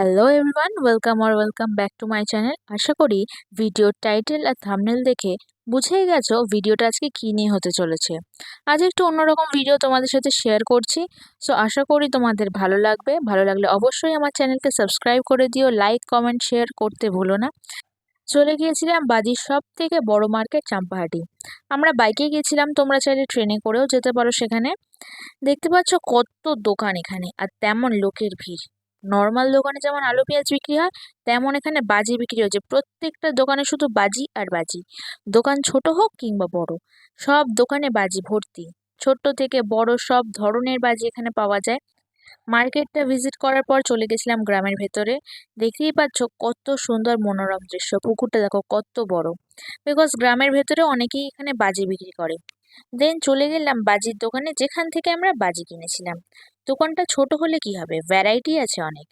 Hello everyone, welcome back to my channel. আশা করি ভিডিওর টাইটেল আর থাম্বনেল দেখে বুঝেই গেছো ভিডিওটা আজকে কী নিয়ে হতে চলেছে। আজ একটু অন্যরকম ভিডিও তোমাদের সাথে শেয়ার করছি। সো আশা করি তোমাদের ভালো লাগবে। ভালো লাগলে অবশ্যই আমার চ্যানেলকে সাবস্ক্রাইব করে দিও, লাইক কমেন্ট শেয়ার করতে ভুলো না। চলে গিয়েছিলাম বাজির সব থেকে বড় মার্কেট চাম্পাহাটি। আমরা বাইকে গিয়েছিলাম, তোমরা চাইলে ট্রেনে করেও যেতে পারো সেখানে। দেখতে পাচ্ছ কত দোকান এখানে, আর তেমন লোকের ভিড়। নর্মাল দোকানে যেমন আলু পেঁয়াজ বিক্রি হয়, তেমন এখানে বাজি বিক্রি হচ্ছে। প্রত্যেকটা দোকানে শুধু বাজি আর বাজি। দোকান ছোট হোক কিংবা বড়, সব দোকানে বাজি ভর্তি। ছোট্ট থেকে বড় সব ধরনের বাজি এখানে পাওয়া যায়। মার্কেটটা ভিজিট করার পর চলে গেছিলাম গ্রামের ভেতরে। দেখতেই পাচ্ছ কত সুন্দর মনোরম দৃশ্য। পুকুরটা দেখো কত বড়। বিকজ গ্রামের ভেতরে অনেকেই এখানে বাজি বিক্রি করে। দেন চলে গেলাম বাজির দোকানে, যেখান থেকে আমরা বাজি কিনেছিলাম। দোকানটা ছোট হলে কি হবে, ভ্যারাইটি আছে অনেক।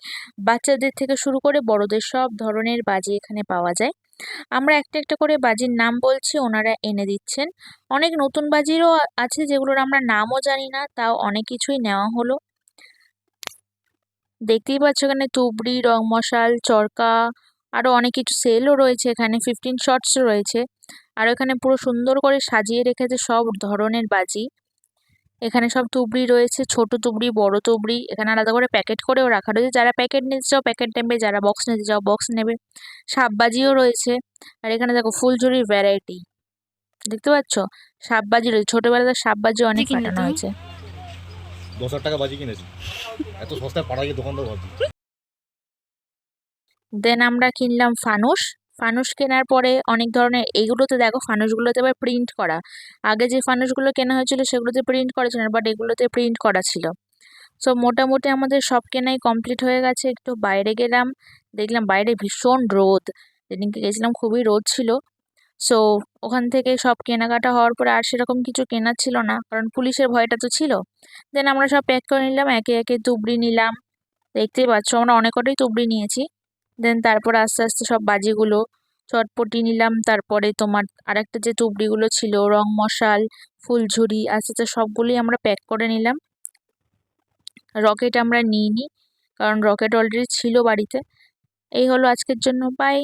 বাচ্চাদের থেকে শুরু করে বড়দের সব ধরনের বাজি এখানে পাওয়া যায়। আমরা একটা একটা করে বাজির নাম বলছি, ওনারা এনে দিচ্ছেন। অনেক নতুন বাজিরও আছে যেগুলোর আমরা নামও জানি না, তাও অনেক কিছুই নেওয়া হলো। দেখতেই পাচ্ছ এখানে তুবড়ি, রং মশাল, চরকা, আরো অনেক কিছু সেলও রয়েছে। এখানে 15 শর্টস রয়েছে। আর এখানে পুরো সুন্দর করে সাজিয়ে রেখেছে সব ধরনের বাজি। এখানে সব তুবড়ি রয়েছে, ছোট তুবড়ি, বড় তুবড়ি। এখানে আলাদা করে প্যাকেট করেও রাখা রয়েছে। যারা প্যাকেট নিতে চাও প্যাকেট নেবে, যারা বক্স নিতে চাও বক্স নেবে। সাপবাজিও রয়েছে। আর এখানে দেখো ফুলঝুরির ভ্যারাইটি দেখতে পাচ্ছ। সাপবাজি রয়েছে, ছোটবেলাতে সাপবাজি অনেক কিনলে ফাটানো তুমি? হয়েছে। 10,000 টাকা বাজি কিনেছি। এত সস্তায় পাড়া গিয়ে দোকানদার ভাবছি। দেন আমরা কিনলাম ফানুস। ফানুস কেনার পরে অনেক ধরনের, এইগুলোতে দেখো ফানুসগুলোতে আবার প্রিন্ট করা। আগে যে ফানুসগুলো কেনা হয়েছিল সেগুলোতে প্রিন্ট করা ছিল না, বাট এগুলোতে প্রিন্ট করা ছিল। সো মোটামুটি আমাদের সব কেনাই কমপ্লিট হয়ে গেছে। একটু বাইরে গেলাম, দেখলাম বাইরে ভীষণ রোদ। যেদিনকে গেছিলাম খুবই রোদ ছিল। সো ওখান থেকে সব কেনাকাটা হওয়ার পরে আর সেরকম কিছু কেনার ছিল না, কারণ পুলিশের ভয়টা তো ছিল। দেন আমরা সব প্যাক করে নিলাম, একে একে তুবড়ি নিলাম। দেখতেই পাচ্ছ আমরা অনেক কটাই তুবড়ি নিয়েছি। দেন তারপর আস্তে আস্তে সব বাজিগুলো, চটপটি নিলাম। তারপরে তোমার আরেকটা যে তুবড়িগুলো ছিল, রং মশাল, ফুলঝুরি, আস্তে আস্তে সবগুলোই আমরা প্যাক করে নিলাম। রকেট আমরা নিইনি, কারণ রকেট অলরেডি ছিল বাড়িতে। এই হলো আজকের জন্য, বাই।